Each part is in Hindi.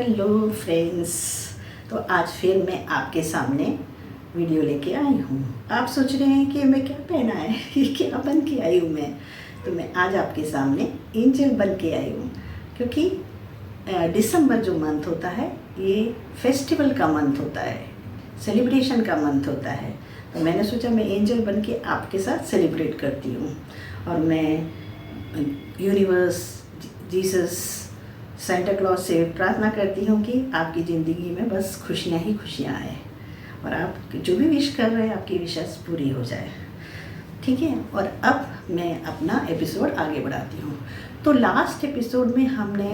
Hello friends. तो आज फिर मैं आपके सामने वीडियो लेके आई हूँ। आप सोच रहे हैं कि मैं क्या पहना है ये क्या बन के आई हूँ मैं। तो मैं आज आपके सामने एंजल बन के आई हूँ, क्योंकि दिसंबर जो मंथ होता है ये फेस्टिवल का मंथ होता है, सेलिब्रेशन का मंथ होता है। तो मैंने सोचा मैं एंजल बन के आपके साथ सेलिब्रेट करती हूँ, और मैं यूनिवर्स, जीसस, सेंटा क्लॉज से प्रार्थना करती हूँ कि आपकी ज़िंदगी में बस खुशियाँ ही खुशियाँ आए, और आप जो भी विश कर रहे हैं आपकी विशेष पूरी हो जाए। ठीक है। और अब मैं अपना एपिसोड आगे बढ़ाती हूँ। तो लास्ट एपिसोड में हमने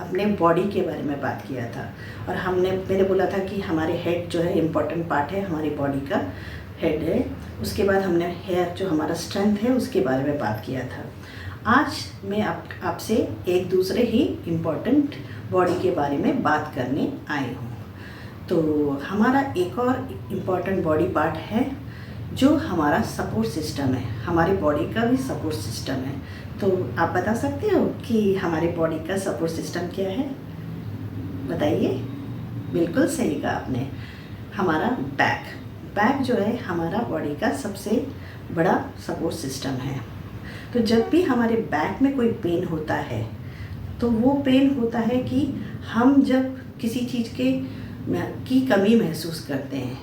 अपने बॉडी के बारे में बात किया था, और मैंने बोला था कि हमारे हेड जो है इम्पॉर्टेंट पार्ट है, हमारी बॉडी का हेड है। उसके बाद हमने हेयर जो हमारा स्ट्रेंथ है उसके बारे में बात किया था। आज मैं आपसे एक दूसरे ही इम्पॉर्टेंट बॉडी के बारे में बात करने आई हूँ। तो हमारा एक और इम्पॉर्टेंट बॉडी पार्ट है जो हमारा सपोर्ट सिस्टम है, हमारी बॉडी का भी सपोर्ट सिस्टम है। तो आप बता सकते हो कि हमारी बॉडी का सपोर्ट सिस्टम क्या है? बताइए। बिल्कुल सही कहा आपने, हमारा बैक जो है हमारा बॉडी का सबसे बड़ा सपोर्ट सिस्टम है। तो जब भी हमारे बैक में कोई पेन होता है तो वो पेन होता है कि हम जब किसी चीज़ की कमी महसूस करते हैं,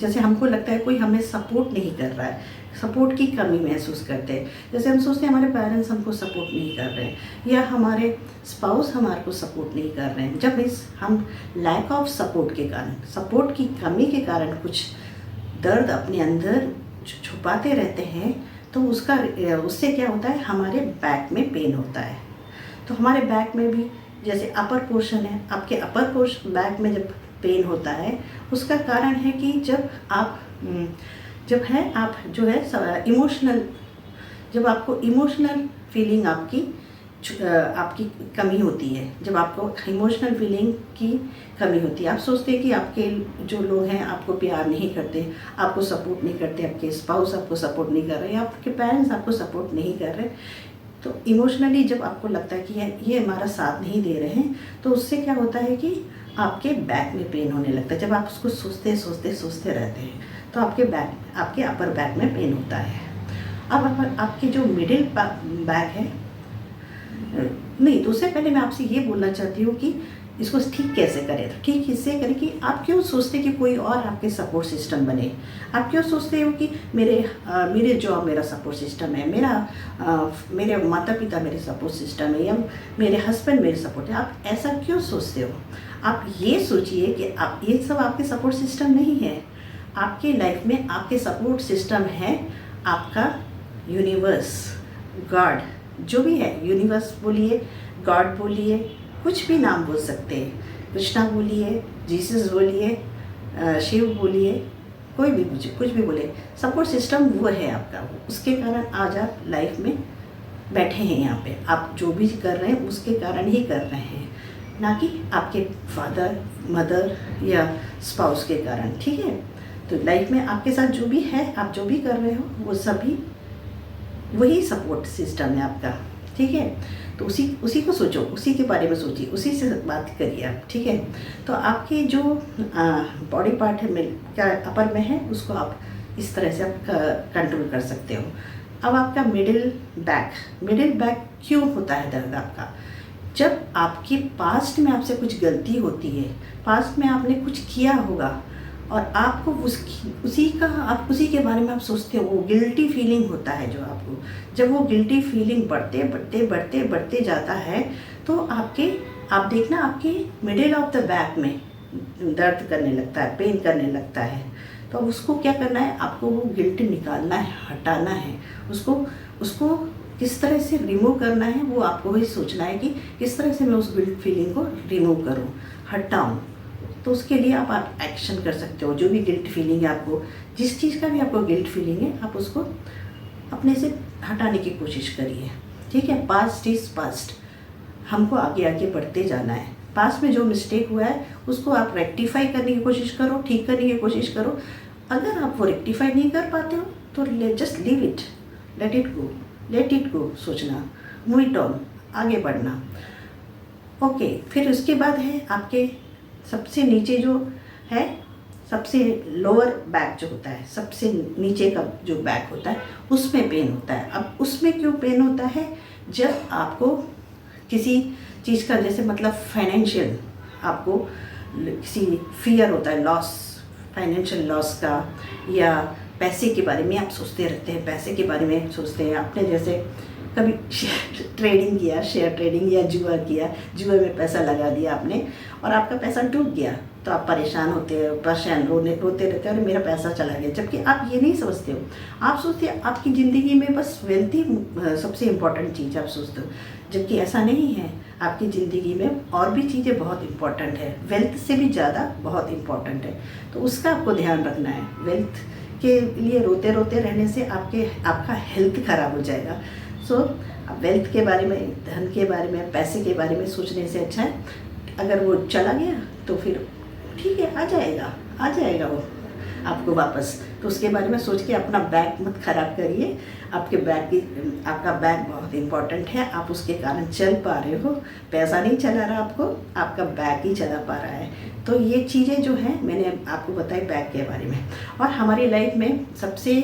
जैसे हमको लगता है कोई हमें सपोर्ट नहीं कर रहा है, सपोर्ट की कमी महसूस करते हैं। जैसे हम सोचते हैं हमारे पेरेंट्स हमको सपोर्ट नहीं कर रहे हैं, या हमारे स्पाउस हमारे को सपोर्ट नहीं कर रहे हैं। जब हम लैक ऑफ सपोर्ट के कारण, सपोर्ट की कमी के कारण कुछ दर्द अपने अंदर छुपाते रहते हैं, तो उससे क्या होता है, हमारे बैक में पेन होता है। तो हमारे बैक में भी जैसे अपर पोर्शन है, आपके अपर पोर्शन बैक में जब पेन होता है उसका कारण है कि आप जो है इमोशनल, जब आपको इमोशनल फीलिंग आपकी कमी होती है, जब आपको इमोशनल फीलिंग की कमी होती है, आप सोचते हैं कि आपके जो लोग हैं आपको प्यार नहीं करते, आपको सपोर्ट नहीं करते, आपके स्पाउस आपको सपोर्ट नहीं कर रहे, आपके पेरेंट्स आपको सपोर्ट नहीं कर रहे। तो इमोशनली जब आपको लगता है कि ये हमारा साथ नहीं दे रहे हैं, तो उससे क्या होता है कि आपके बैक में पेन होने लगता है। जब आप उसको सोचते रहते हैं तो आपके अपर बैक में पेन होता है। अब आपकी जो मिडिल बैक है, नहीं, तो उससे पहले मैं आपसे ये बोलना चाहती हूँ कि इसको ठीक कैसे करें। तो ठीक इससे करें कि आप क्यों सोचते कि कोई और आपके सपोर्ट सिस्टम बने। आप क्यों सोचते हो कि मेरे जॉब मेरा सपोर्ट सिस्टम है, मेरे माता पिता मेरे सपोर्ट सिस्टम है, या मेरे हस्बैंड मेरे सपोर्ट है। आप ऐसा क्यों सोचते हो? आप ये सोचिए कि आप ये सब आपके सपोर्ट सिस्टम नहीं है। आपके लाइफ में आपके सपोर्ट सिस्टम है आपका यूनिवर्स, गॉड, जो भी है। यूनिवर्स बोलिए, गॉड बोलिए, कुछ भी नाम बोल सकते हैं। कृष्णा बोलिए, जीसस बोलिए, शिव बोलिए, कोई भी कुछ भी बोले, सपोर्ट सिस्टम वो है आपका। उसके कारण आज आप लाइफ में बैठे हैं, यहाँ पे आप जो भी कर रहे हैं उसके कारण ही कर रहे हैं, ना कि आपके फादर, मदर या स्पाउस के कारण। ठीक है। तो लाइफ में आपके साथ जो भी है, आप जो भी कर रहे हो, वो सभी वही सपोर्ट सिस्टम है आपका। ठीक है। तो उसी को सोचो, उसी के बारे में सोचिए, उसी से बात करिए आप। ठीक है। तो आपके जो बॉडी पार्ट है क्या अपर में है, उसको आप इस तरह से आप कंट्रोल कर सकते हो। अब आपका मिडिल बैक क्यों होता है दर्द आपका? जब आपके पास्ट में आपसे कुछ गलती होती है, पास्ट में आपने कुछ किया होगा, और आपको उसी के बारे में आप सोचते हो, वो गिल्टी फीलिंग होता है जो आपको। जब वो गिल्टी फीलिंग बढ़ते जाता है, तो आप देखना आपके मिडिल ऑफ द बैक में दर्द करने लगता है, पेन करने लगता है। तो उसको क्या करना है, आपको वो गिल्ट निकालना है, हटाना है। उसको किस तरह से रिमूव करना है, वो आपको ही सोचना है कि किस तरह से मैं उस गिल्ट फीलिंग को रिमूव करूँ, हटाऊँ। तो उसके लिए आप एक्शन कर सकते हो। जो भी गिल्ट फीलिंग है, आपको जिस चीज़ का भी आपको गिल्ट फीलिंग है, आप उसको अपने से हटाने की कोशिश करिए। ठीक है। पास्ट इज़ पास्ट, हमको आगे बढ़ते जाना है। पास्ट में जो मिस्टेक हुआ है उसको आप रेक्टिफाई करने की कोशिश करो, ठीक करने की कोशिश करो। अगर आप वो रेक्टिफाई नहीं कर पाते हो तो just leave it, let it go सोचना, मूव इट ऑन, आगे बढ़ना। ओके, फिर उसके बाद है आपके सबसे नीचे जो है, सबसे लोअर बैक जो होता है, सबसे नीचे का जो बैक होता है उसमें पेन होता है। अब उसमें क्यों पेन होता है? जब आपको किसी चीज़ का, जैसे मतलब फाइनेंशियल, आपको किसी फियर होता है, लॉस, फाइनेंशियल लॉस का, या पैसे के बारे में आप सोचते रहते हैं, पैसे के बारे में सोचते हैं। आपने जैसे कभी ट्रेडिंग किया, शेयर ट्रेडिंग या जुआ किया, जुए में पैसा लगा दिया आपने और आपका पैसा डूब गया, तो आप परेशान होते हो, रोते रहते हो, अरे मेरा पैसा चला गया। जबकि आप ये नहीं समझते हो, आप सोचते हो आपकी ज़िंदगी में बस वेल्थ ही सबसे इम्पॉर्टेंट चीज़ आप सोचते हो, जबकि ऐसा नहीं है। आपकी ज़िंदगी में और भी चीज़ें बहुत इम्पॉर्टेंट है, वेल्थ से भी ज़्यादा बहुत इम्पॉर्टेंट है। तो उसका आपको ध्यान रखना है। वेल्थ के लिए रोते रोते रहने से आपका हेल्थ ख़राब हो जाएगा। सो वेल्थ के बारे में, धन के बारे में, पैसे के बारे में सोचने से अच्छा है अगर वो चला गया तो फिर ठीक है, आ जाएगा वो आपको वापस। तो उसके बारे में सोच के अपना बैग मत खराब करिए। आपका बैग बहुत इम्पोर्टेंट है, आप उसके कारण चल पा रहे हो, पैसा नहीं चला रहा आपको, आपका बैग ही चला पा रहा है। तो ये चीज़ें जो हैं मैंने आपको बताई बैग के बारे में। और हमारी लाइफ में सबसे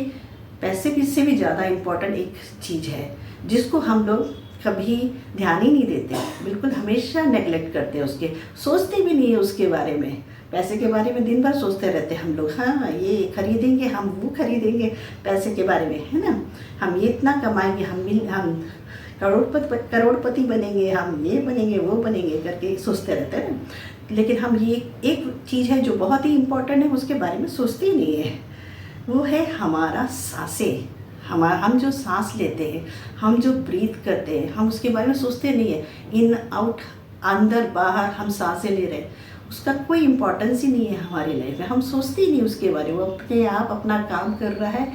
पैसे से भी ज़्यादा इम्पोर्टेंट एक चीज़ है जिसको हम लोग कभी ध्यान ही नहीं देते, बिल्कुल हमेशा नेगलेक्ट करते हैं, उसके सोचते भी नहीं है उसके बारे में। पैसे के बारे में दिन भर सोचते रहते हैं हम लोग, हाँ ये खरीदेंगे, हम वो खरीदेंगे, पैसे के बारे में, है ना, हम ये इतना कमाएंगे, हम करोड़पति बनेंगे, हम ये बनेंगे वो बनेंगे करके सोचते रहते हैं ना। लेकिन हम ये एक चीज़ है जो बहुत ही इम्पोर्टेंट है, उसके बारे में सोचते ही नहीं है। वो है हमारा सांसें। हम जो सांस लेते हैं, हम जो ब्रीथ करते हैं, हम उसके बारे में सोचते नहीं है। इन आउट, अंदर बाहर हम सांसें ले रहे हैं, उसका कोई इम्पोर्टेंस ही नहीं है हमारी लाइफ में। हम सोचते ही नहीं उसके बारे में, वो अपने आप अपना काम कर रहा है,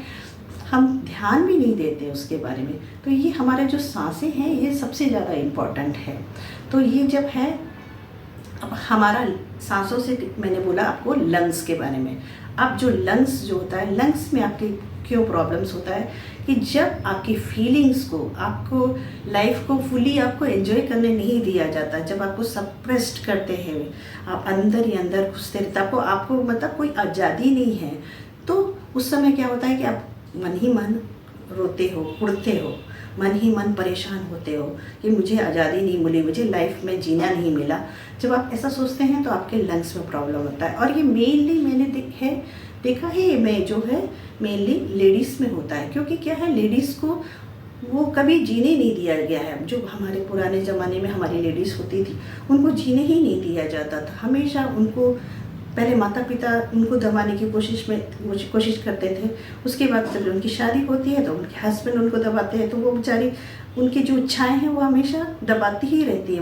हम ध्यान भी नहीं देते उसके बारे में। तो ये हमारे जो सांसें हैं ये सबसे ज़्यादा इम्पोर्टेंट है। तो ये जब है, अब हमारा सांसों से, मैंने बोला आपको लंग्स के बारे में। अब जो लंग्स जो होता है, लंग्स में आपके क्यों प्रॉब्लम्स होता है कि जब आपकी फीलिंग्स को, आपको लाइफ को फुली आपको एंजॉय करने नहीं दिया जाता, जब आपको सप्रेस्ड करते हैं, आप अंदर ही अंदर घुसते रहते, आपको मतलब कोई आज़ादी नहीं है, तो उस समय क्या होता है कि आप मन ही मन रोते हो, कुढ़ते हो, मन ही मन परेशान होते हो कि मुझे आज़ादी नहीं मिली, मुझे लाइफ में जीना नहीं मिला। जब आप ऐसा सोचते हैं तो आपके लंग्स में प्रॉब्लम होता है। और ये मेनली मैंने देखा है, ये में जो है मेनली लेडीज़ में होता है। क्योंकि क्या है, लेडीज़ को वो कभी जीने नहीं दिया गया है। जो हमारे पुराने ज़माने में हमारी लेडीज़ होती थी, उनको जीने ही नहीं दिया जाता था। हमेशा उनको पहले माता पिता उनको दबाने की कोशिश करते थे। उसके बाद जब उनकी शादी होती है तो उनके हस्बैंड उनको दबाते हैं, तो वो बेचारी, उनकी जो इच्छाएं हैं वो हमेशा दबाती ही रहती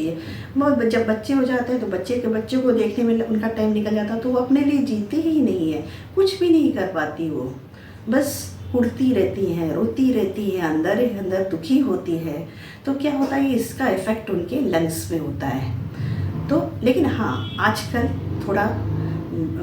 है। वो जब बच्चे हो जाते हैं तो बच्चे को देखने में उनका टाइम निकल जाता है, तो वो अपने लिए जीते ही नहीं है, कुछ भी नहीं कर पाती। वो बस कुढ़ती रहती हैं, रोती रहती हैं, अंदर ही अंदर दुखी होती है। तो क्या होता है, इसका इफ़ेक्ट उनके लंग्स में होता है। तो लेकिन हाँ, आजकल थोड़ा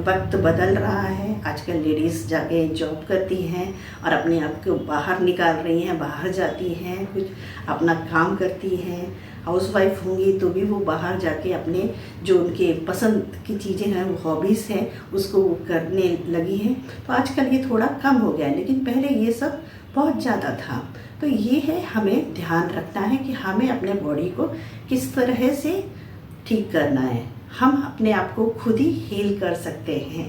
वक्त बदल रहा है। आजकल लेडीज़ जाके जॉब करती हैं और अपने आप को बाहर निकाल रही हैं, बाहर जाती हैं, कुछ अपना काम करती हैं। हाउसवाइफ होंगी तो भी वो बाहर जाके अपने जो उनके पसंद की चीज़ें हैं, वो हॉबीज़ हैं, उसको वो करने लगी हैं। तो आजकल ये थोड़ा कम हो गया है, लेकिन पहले ये सब बहुत ज़्यादा था। तो ये है, हमें ध्यान रखना है कि हमें अपने बॉडी को किस तरह से ठीक करना है। हम अपने आप को खुद ही हील कर सकते हैं।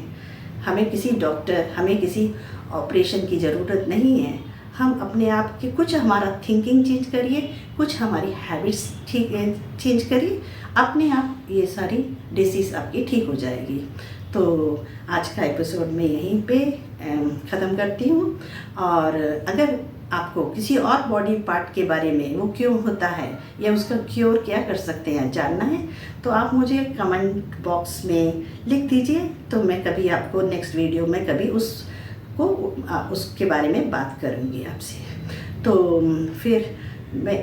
हमें किसी डॉक्टर, हमें किसी ऑपरेशन की ज़रूरत नहीं है। हम अपने आप के, कुछ हमारा थिंकिंग चेंज करिए, कुछ हमारी हैबिट्स चेंज करिए, अपने आप ये सारी डिसीज़ आपकी ठीक हो जाएगी। तो आज का एपिसोड मैं यहीं पे ख़त्म करती हूँ। और अगर आपको किसी और बॉडी पार्ट के बारे में, वो क्यों होता है या उसका क्योर क्या कर सकते हैं, जानना है, तो आप मुझे कमेंट बॉक्स में लिख दीजिए। तो मैं कभी आपको नेक्स्ट वीडियो में कभी उसके बारे में बात करूँगी आपसे। तो फिर मैं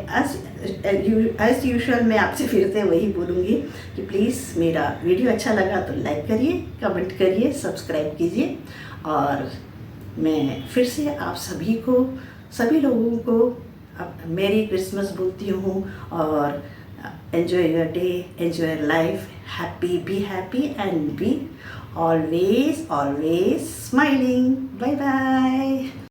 एज यूजुअल मैं आपसे फिर से वही बोलूँगी कि प्लीज़ मेरा वीडियो अच्छा लगा तो लाइक करिए, कमेंट करिए, सब्सक्राइब कीजिए। और मैं फिर से आप सभी लोगों को मेरी क्रिसमस बोलती हूँ और enjoy your day, enjoy your life, be happy and be always smiling. Bye bye.